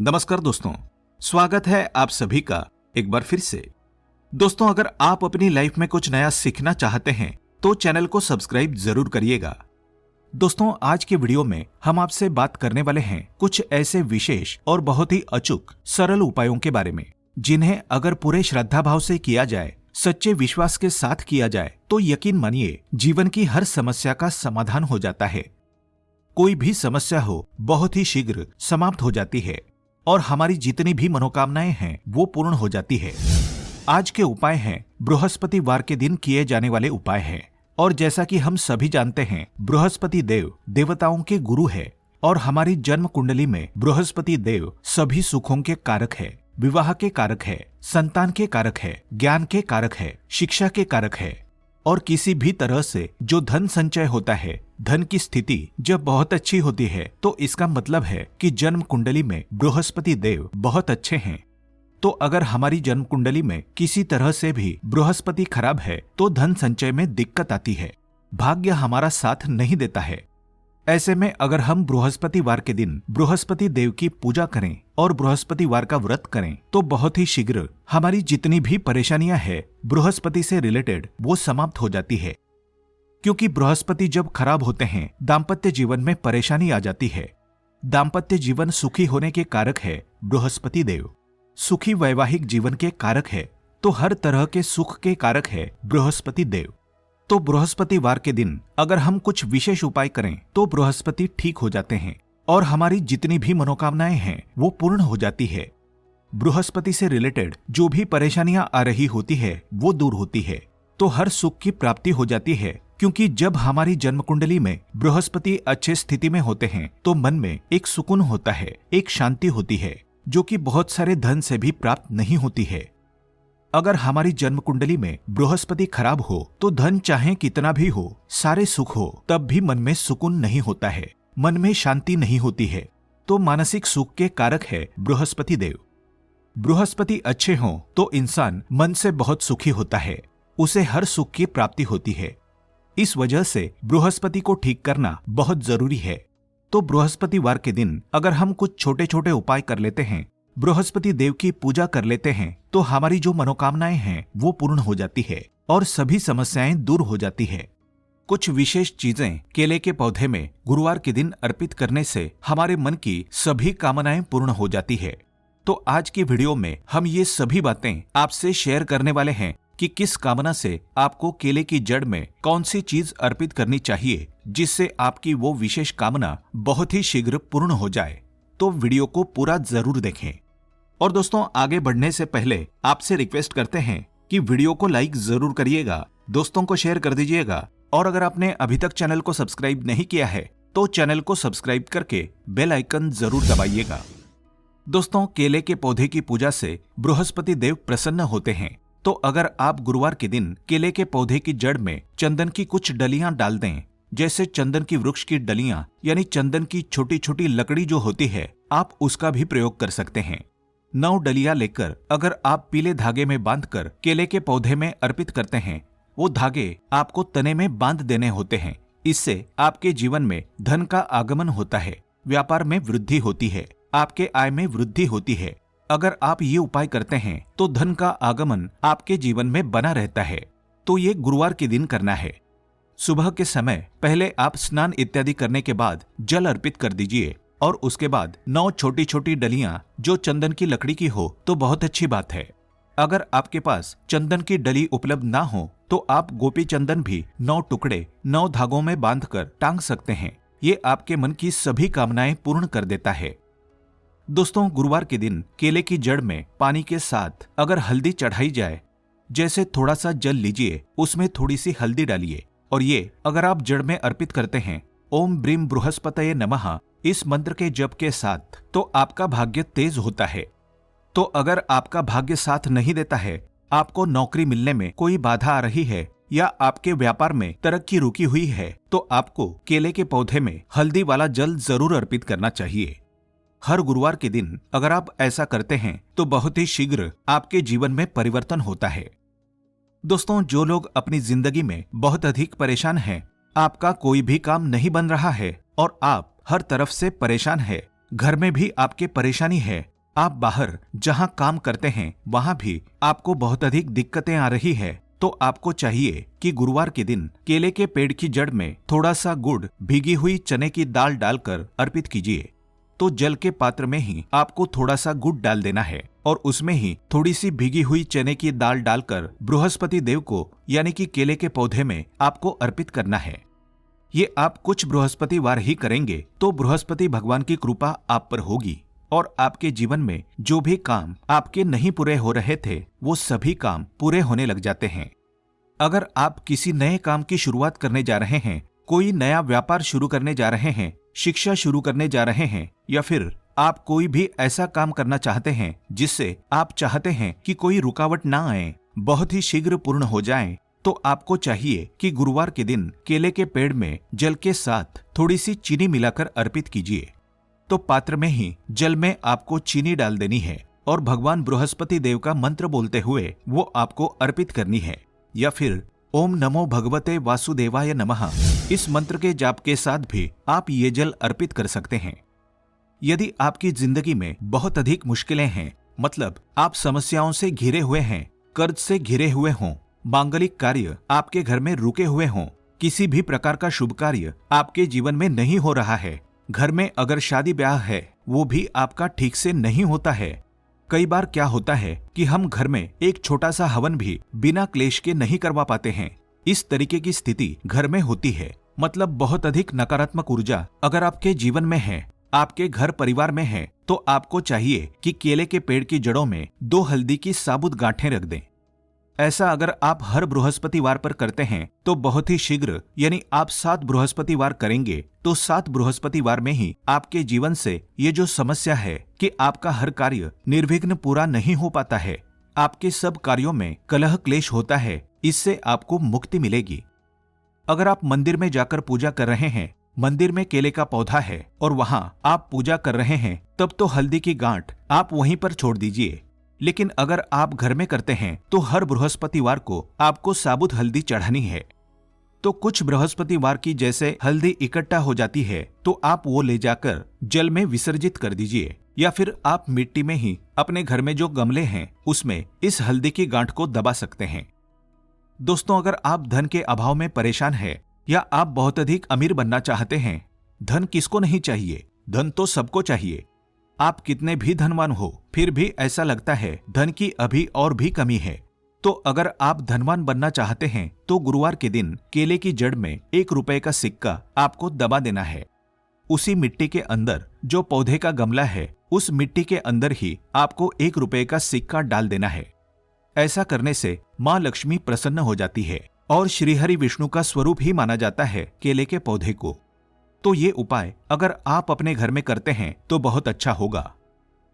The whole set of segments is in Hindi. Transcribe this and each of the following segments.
नमस्कार दोस्तों, स्वागत है आप सभी का एक बार फिर से। दोस्तों, अगर आप अपनी लाइफ में कुछ नया सीखना चाहते हैं तो चैनल को सब्सक्राइब जरूर करिएगा। दोस्तों, आज के वीडियो में हम आपसे बात करने वाले हैं कुछ ऐसे विशेष और बहुत ही अचूक सरल उपायों के बारे में, जिन्हें अगर पूरे श्रद्धा भाव से किया जाए, सच्चे विश्वास के साथ किया जाए तो यकीन मानिए जीवन की हर समस्या का समाधान हो जाता है। कोई भी समस्या हो बहुत ही शीघ्र समाप्त हो जाती है और हमारी जितनी भी मनोकामनाएं हैं वो पूर्ण हो जाती है। आज के उपाय हैं बृहस्पतिवार के दिन किए जाने वाले उपाय हैं, और जैसा कि हम सभी जानते हैं बृहस्पति देव देवताओं के गुरु है और हमारी जन्म कुंडली में बृहस्पति देव सभी सुखों के कारक है, विवाह के कारक है, संतान के कारक है, ज्ञान के कारक है, शिक्षा के कारक है। और किसी भी तरह से जो धन संचय होता है, धन की स्थिति जब बहुत अच्छी होती है तो इसका मतलब है कि जन्म कुंडली में बृहस्पति देव बहुत अच्छे हैं। तो अगर हमारी जन्म कुंडली में किसी तरह से भी बृहस्पति खराब है तो धन संचय में दिक्कत आती है, भाग्य हमारा साथ नहीं देता है। ऐसे में अगर हम बृहस्पतिवार के दिन बृहस्पति देव की पूजा करें और बृहस्पतिवार का व्रत करें तो बहुत ही शीघ्र हमारी जितनी भी परेशानियां हैं बृहस्पति से रिलेटेड वो समाप्त हो जाती है। क्योंकि बृहस्पति जब खराब होते हैं दाम्पत्य जीवन में परेशानी आ जाती है। दाम्पत्य जीवन सुखी होने के कारक है बृहस्पति देव, सुखी वैवाहिक जीवन के कारक है, तो हर तरह के सुख के कारक है बृहस्पति देव। तो बृहस्पतिवार के दिन अगर हम कुछ विशेष उपाय करें तो बृहस्पति ठीक हो जाते हैं और हमारी जितनी भी मनोकामनाएं हैं वो पूर्ण हो जाती है। बृहस्पति से रिलेटेड जो भी परेशानियां आ रही होती है वो दूर होती है, तो हर सुख की प्राप्ति हो जाती है। क्योंकि जब हमारी जन्म कुंडली में बृहस्पति अच्छे स्थिति में होते हैं तो मन में एक सुकून होता है, एक शांति होती है, जो कि बहुत सारे धन से भी प्राप्त नहीं होती है। अगर हमारी जन्म कुंडली में बृहस्पति खराब हो तो धन चाहे कितना भी हो, सारे सुख हो, तब भी मन में सुकून नहीं होता है, मन में शांति नहीं होती है। तो मानसिक सुख के कारक है बृहस्पति देव। बृहस्पति अच्छे हों तो इंसान मन से बहुत सुखी होता है, उसे हर सुख की प्राप्ति होती है। इस वजह से बृहस्पति को ठीक करना बहुत जरूरी है। तो बृहस्पतिवार के दिन अगर हम कुछ छोटे छोटे उपाय कर लेते हैं, बृहस्पति देव की पूजा कर लेते हैं, तो हमारी जो मनोकामनाएं हैं वो पूर्ण हो जाती है और सभी समस्याएं दूर हो जाती है। कुछ विशेष चीजें केले के पौधे में गुरुवार के दिन अर्पित करने से हमारे मन की सभी कामनाएं पूर्ण हो जाती है। तो आज की वीडियो में हम ये सभी बातें आपसे शेयर करने वाले हैं कि किस कामना से आपको केले की जड़ में कौन सी चीज अर्पित करनी चाहिए जिससे आपकी वो विशेष कामना बहुत ही शीघ्र पूर्ण हो जाए। तो वीडियो को पूरा जरूर देखें। और दोस्तों, आगे बढ़ने से पहले आपसे रिक्वेस्ट करते हैं कि वीडियो को लाइक जरूर करिएगा, दोस्तों को शेयर कर दीजिएगा, और अगर आपने अभी तक चैनल को सब्सक्राइब नहीं किया है तो चैनल को सब्सक्राइब करके बेल आइकन जरूर दबाइएगा। दोस्तों, केले के पौधे की पूजा से बृहस्पति देव प्रसन्न होते हैं। तो अगर आप गुरुवार के दिन केले के पौधे की जड़ में चंदन की कुछ डलियां डाल दें, जैसे चंदन की वृक्ष की डलियां यानी चंदन की छोटी छोटी लकड़ी जो होती है, आप उसका भी प्रयोग कर सकते हैं। 9 डलियां लेकर अगर आप पीले धागे में बांधकर केले के पौधे में अर्पित करते हैं, वो धागे आपको तने में बांध देने होते हैं। इससे आपके जीवन में धन का आगमन होता है, व्यापार में वृद्धि होती है, आपके आय में वृद्धि होती है। अगर आप ये उपाय करते हैं तो धन का आगमन आपके जीवन में बना रहता है। तो ये गुरुवार के दिन करना है। सुबह के समय पहले आप स्नान इत्यादि करने के बाद जल अर्पित कर दीजिए और उसके बाद 9 छोटी छोटी डलियां जो चंदन की लकड़ी की हो तो बहुत अच्छी बात है। अगर आपके पास चंदन की डली उपलब्ध ना हो तो आप गोपी चंदन भी 9 टुकड़े 9 धागों में बांधकर टांग सकते हैं। ये आपके मन की सभी कामनाएं पूर्ण कर देता है। दोस्तों, गुरुवार के दिन केले की जड़ में पानी के साथ अगर हल्दी चढ़ाई जाए, जैसे थोड़ा सा जल लीजिए, उसमें थोड़ी सी हल्दी डालिए और ये अगर आप जड़ में अर्पित करते हैं ओम ब्रीम बृहस्पतये नमः इस मंत्र के जप के साथ, तो आपका भाग्य तेज होता है। तो अगर आपका भाग्य साथ नहीं देता है, आपको नौकरी मिलने में कोई बाधा आ रही है या आपके व्यापार में तरक्की रुकी हुई है, तो आपको केले के पौधे में हल्दी वाला जल जरूर अर्पित करना चाहिए। हर गुरुवार के दिन अगर आप ऐसा करते हैं तो बहुत ही शीघ्र आपके जीवन में परिवर्तन होता है। दोस्तों, जो लोग अपनी जिंदगी में बहुत अधिक परेशान हैं, आपका कोई भी काम नहीं बन रहा है और आप हर तरफ से परेशान है, घर में भी आपके परेशानी है, आप बाहर जहां काम करते हैं वहां भी आपको बहुत अधिक दिक्कतें आ रही है, तो आपको चाहिए कि गुरुवार के दिन केले के पेड़ की जड़ में थोड़ा सा गुड़, भीगी हुई चने की दाल डालकर अर्पित कीजिए। तो जल के पात्र में ही आपको थोड़ा सा गुड़ डाल देना है और उसमें ही थोड़ी सी भीगी हुई चने की दाल डालकर बृहस्पति देव को यानी कि केले के पौधे में आपको अर्पित करना है। ये आप कुछ बृहस्पतिवार ही करेंगे तो बृहस्पति भगवान की कृपा आप पर होगी और आपके जीवन में जो भी काम आपके नहीं पूरे हो रहे थे वो सभी काम पूरे होने लग जाते हैं। अगर आप किसी नए काम की शुरुआत करने जा रहे हैं, कोई नया व्यापार शुरू करने जा रहे हैं, शिक्षा शुरू करने जा रहे हैं, या फिर आप कोई भी ऐसा काम करना चाहते हैं जिससे आप चाहते हैं कि कोई रुकावट ना आए, बहुत ही शीघ्र पूर्ण हो जाए, तो आपको चाहिए कि गुरुवार के दिन केले के पेड़ में जल के साथ थोड़ी सी चीनी मिलाकर अर्पित कीजिए। तो पात्र में ही जल में आपको चीनी डाल देनी है और भगवान बृहस्पति देव का मंत्र बोलते हुए वो आपको अर्पित करनी है, या फिर ओम नमो भगवते वासुदेवाय नमः इस मंत्र के जाप के साथ भी आप ये जल अर्पित कर सकते हैं। यदि आपकी जिंदगी में बहुत अधिक मुश्किलें हैं, मतलब आप समस्याओं से घिरे हुए हैं, कर्ज से घिरे हुए हों, मांगलिक कार्य आपके घर में रुके हुए हों, किसी भी प्रकार का शुभ कार्य आपके जीवन में नहीं हो रहा है, घर में अगर शादी ब्याह है वो भी आपका ठीक से नहीं होता है। कई बार क्या होता है कि हम घर में एक छोटा सा हवन भी बिना क्लेश के नहीं करवा पाते हैं। इस तरीके की स्थिति घर में होती है, मतलब बहुत अधिक नकारात्मक ऊर्जा अगर आपके जीवन में है, आपके घर परिवार में है, तो आपको चाहिए कि केले के पेड़ की जड़ों में 2 हल्दी की साबुत गांठें रख दें। ऐसा अगर आप हर बृहस्पतिवार पर करते हैं तो बहुत ही शीघ्र, यानी आप 7 बृहस्पतिवार करेंगे तो 7 बृहस्पतिवार में ही आपके जीवन से ये जो समस्या है कि आपका हर कार्य निर्विघ्न पूरा नहीं हो पाता है, आपके सब कार्यों में कलह क्लेश होता है, इससे आपको मुक्ति मिलेगी। अगर आप मंदिर में जाकर पूजा कर रहे हैं, मंदिर में केले का पौधा है और वहां आप पूजा कर रहे हैं, तब तो हल्दी की गांठ आप वहीं पर छोड़ दीजिए। लेकिन अगर आप घर में करते हैं तो हर बृहस्पतिवार को आपको साबुत हल्दी चढ़ानी है। तो कुछ बृहस्पतिवार की जैसे हल्दी इकट्ठा हो जाती है तो आप वो ले जाकर जल में विसर्जित कर दीजिए, या फिर आप मिट्टी में ही अपने घर में जो गमले हैं उसमें इस हल्दी की गांठ को दबा सकते हैं। दोस्तों, अगर आप धन के अभाव में परेशान है या आप बहुत अधिक अमीर बनना चाहते हैं, धन किसको नहीं चाहिए, धन तो सबको चाहिए। आप कितने भी धनवान हो फिर भी ऐसा लगता है धन की अभी और भी कमी है। तो अगर आप धनवान बनना चाहते हैं तो गुरुवार के दिन केले की जड़ में 1 रुपए का सिक्का आपको दबा देना है। उसी मिट्टी के अंदर जो पौधे का गमला है उस मिट्टी के अंदर ही आपको 1 रुपए का सिक्का डाल देना है। ऐसा करने से माँ लक्ष्मी प्रसन्न हो जाती है और श्रीहरि विष्णु का स्वरूप ही माना जाता है केले के पौधे को। तो ये उपाय अगर आप अपने घर में करते हैं तो बहुत अच्छा होगा।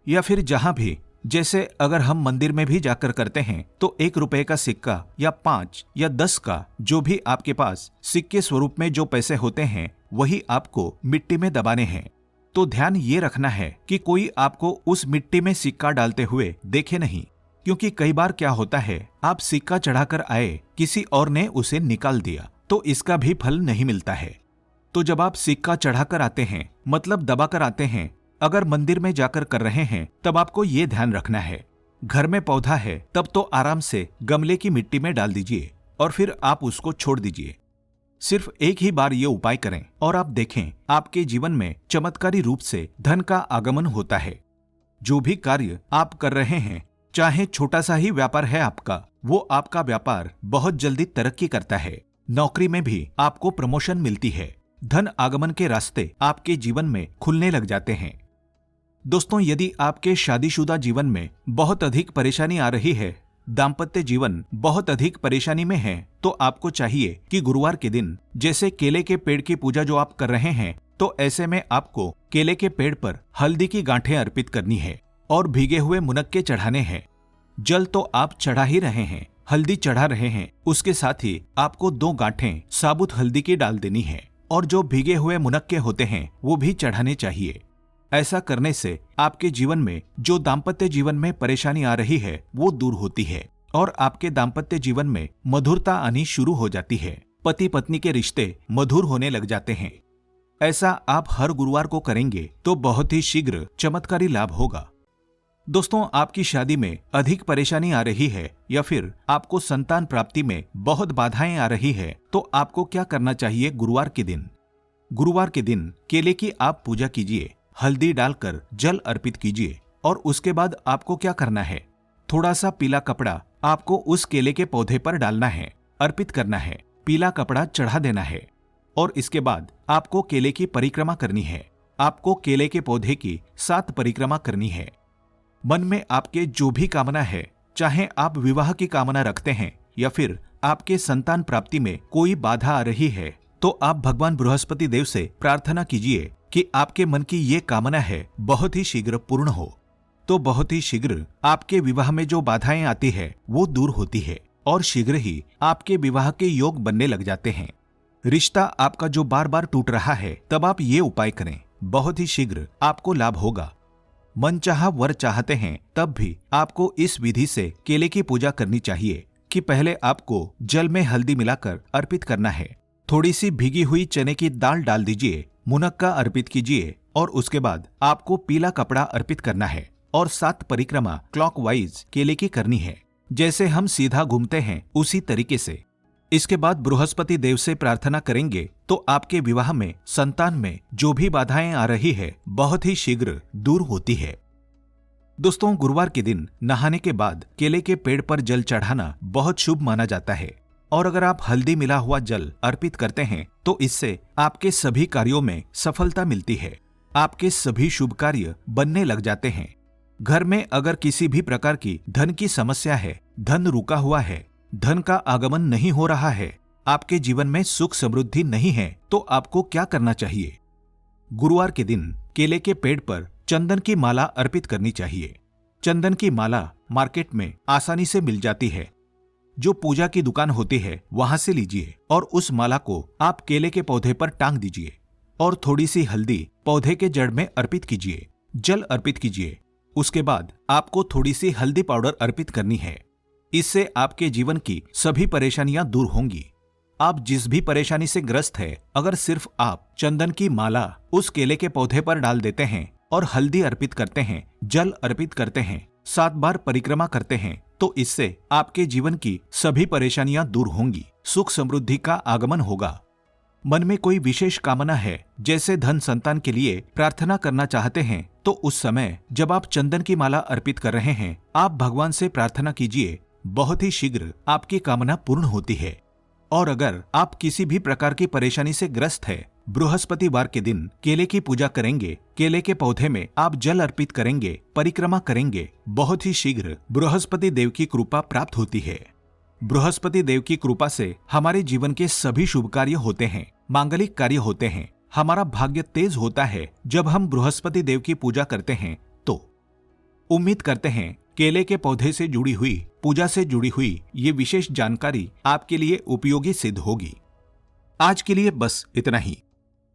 या फिर जहां भी, जैसे अगर हम मंदिर में भी जाकर करते हैं तो 1 रुपए का सिक्का या 5 या 10 का, जो भी आपके पास सिक्के स्वरूप में जो पैसे होते हैं वही आपको मिट्टी में दबाने हैं। तो ध्यान ये रखना है कि कोई आपको उस मिट्टी में सिक्का डालते हुए देखे नहीं, क्योंकि कई बार क्या होता है आप सिक्का चढ़ाकर आए, किसी और ने उसे निकाल दिया, तो इसका भी फल नहीं मिलता है। तो जब आप सिक्का चढ़ाकर आते हैं, मतलब दबाकर आते हैं, अगर मंदिर में जाकर कर रहे हैं तब आपको ये ध्यान रखना है, घर में पौधा है तब तो आराम से गमले की मिट्टी में डाल दीजिए और फिर आप उसको छोड़ दीजिए। सिर्फ एक ही बार ये उपाय करें और आप देखें आपके जीवन में चमत्कारी रूप से धन का आगमन होता है। जो भी कार्य आप कर रहे हैं, चाहे छोटा सा ही व्यापार है आपका, वो आपका व्यापार बहुत जल्दी तरक्की करता है। नौकरी में भी आपको प्रमोशन मिलती है, धन आगमन के रास्ते आपके जीवन में खुलने लग जाते हैं। दोस्तों, यदि आपके शादीशुदा जीवन में बहुत अधिक परेशानी आ रही है, दाम्पत्य जीवन बहुत अधिक परेशानी में है, तो आपको चाहिए कि गुरुवार के दिन जैसे केले के पेड़ की पूजा जो आप कर रहे हैं, तो ऐसे में आपको केले के पेड़ पर हल्दी की गांठें अर्पित करनी है और भीगे हुए मुनक्के चढ़ाने हैं। जल तो आप चढ़ा ही रहे हैं, हल्दी चढ़ा रहे हैं, उसके साथ ही आपको 2 गांठें साबुत हल्दी की डाल देनी है और जो भीगे हुए मुनक्के होते हैं वो भी चढ़ाने चाहिए। ऐसा करने से आपके जीवन में जो दाम्पत्य जीवन में परेशानी आ रही है वो दूर होती है और आपके दाम्पत्य जीवन में मधुरता आनी शुरू हो जाती है। पति पत्नी के रिश्ते मधुर होने लग जाते हैं। ऐसा आप हर गुरुवार को करेंगे तो बहुत ही शीघ्र चमत्कारी लाभ होगा। दोस्तों, आपकी शादी में अधिक परेशानी आ रही है या फिर आपको संतान प्राप्ति में बहुत बाधाएं आ रही है, तो आपको क्या करना चाहिए गुरुवार के दिन? गुरुवार के दिन केले की आप पूजा कीजिए, हल्दी डालकर जल अर्पित कीजिए और उसके बाद आपको क्या करना है, थोड़ा सा पीला कपड़ा आपको उस केले के पौधे पर डालना है, अर्पित करना है, पीला कपड़ा चढ़ा देना है और इसके बाद आपको केले की परिक्रमा करनी है। आपको केले के पौधे की 7 परिक्रमा करनी है। मन में आपके जो भी कामना है, चाहे आप विवाह की कामना रखते हैं या फिर आपके संतान प्राप्ति में कोई बाधा आ रही है, तो आप भगवान बृहस्पति देव से प्रार्थना कीजिए कि आपके मन की ये कामना है बहुत ही शीघ्र पूर्ण हो। तो बहुत ही शीघ्र आपके विवाह में जो बाधाएं आती है वो दूर होती है और शीघ्र ही आपके विवाह के योग बनने लग जाते हैं। रिश्ता आपका जो बार बार टूट रहा है, तब आप ये उपाय करें, बहुत ही शीघ्र आपको लाभ होगा। मनचाहा वर चाहते हैं, तब भी आपको इस विधि से केले की पूजा करनी चाहिए कि पहले आपको जल में हल्दी मिलाकर अर्पित करना है, थोड़ी सी भीगी हुई चने की दाल डाल दीजिए, मुनक्का अर्पित कीजिए और उसके बाद आपको पीला कपड़ा अर्पित करना है और 7 परिक्रमा क्लॉकवाइज केले की करनी है, जैसे हम सीधा घूमते हैं उसी तरीके से। इसके बाद बृहस्पति देव से प्रार्थना करेंगे तो आपके विवाह में, संतान में जो भी बाधाएं आ रही है बहुत ही शीघ्र दूर होती है। दोस्तों, गुरुवार के दिन नहाने के बाद केले के पेड़ पर जल चढ़ाना बहुत शुभ माना जाता है और अगर आप हल्दी मिला हुआ जल अर्पित करते हैं तो इससे आपके सभी कार्यों में सफलता मिलती है, आपके सभी शुभ कार्य बनने लग जाते हैं। घर में अगर किसी भी प्रकार की धन की समस्या है, धन रुका हुआ है, धन का आगमन नहीं हो रहा है, आपके जीवन में सुख समृद्धि नहीं है, तो आपको क्या करना चाहिए? गुरुवार के दिन केले के पेड़ पर चंदन की माला अर्पित करनी चाहिए। चंदन की माला मार्केट में आसानी से मिल जाती है, जो पूजा की दुकान होती है वहां से लीजिए और उस माला को आप केले के पौधे पर टांग दीजिए और थोड़ी सी हल्दी पौधे के जड़ में अर्पित कीजिए, जल अर्पित कीजिए। उसके बाद आपको थोड़ी सी हल्दी पाउडर अर्पित करनी है। इससे आपके जीवन की सभी परेशानियां दूर होंगी। आप जिस भी परेशानी से ग्रस्त है, अगर सिर्फ आप चंदन की माला उस केले के पौधे पर डाल देते हैं और हल्दी अर्पित करते हैं, जल अर्पित करते हैं, 7 बार परिक्रमा करते हैं, तो इससे आपके जीवन की सभी परेशानियां दूर होंगी, सुख समृद्धि का आगमन होगा। मन में कोई विशेष कामना है, जैसे धन संतान के लिए प्रार्थना करना चाहते हैं, तो उस समय जब आप चंदन की माला अर्पित कर रहे हैं, आप भगवान से प्रार्थना कीजिए, बहुत ही शीघ्र आपकी कामना पूर्ण होती है। और अगर आप किसी भी प्रकार की परेशानी से ग्रस्त है, बृहस्पतिवार के दिन केले की पूजा करेंगे, केले के पौधे में आप जल अर्पित करेंगे, परिक्रमा करेंगे, बहुत ही शीघ्र बृहस्पति देव की कृपा प्राप्त होती है। बृहस्पति देव की कृपा से हमारे जीवन के सभी शुभ कार्य होते हैं, मांगलिक कार्य होते हैं। हमारा भाग्य तेज होता है जब हम बृहस्पति देव की पूजा करते हैं। तो उम्मीद करते हैं केले के पौधे से जुड़ी हुई, पूजा से जुड़ी हुई ये विशेष जानकारी आपके लिए उपयोगी सिद्ध होगी। आज के लिए बस इतना ही।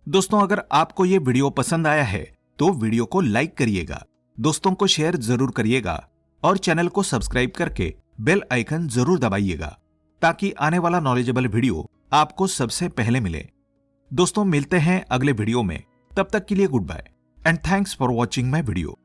दोस्तों, अगर आपको ये वीडियो पसंद आया है तो वीडियो को लाइक करिएगा, दोस्तों को शेयर जरूर करिएगा और चैनल को सब्सक्राइब करके बेल आइकन जरूर दबाइएगा ताकि आने वाला नॉलेजेबल वीडियो आपको सबसे पहले मिले। दोस्तों, मिलते हैं अगले वीडियो में, तब तक के लिए goodbye and thanks for watching my video.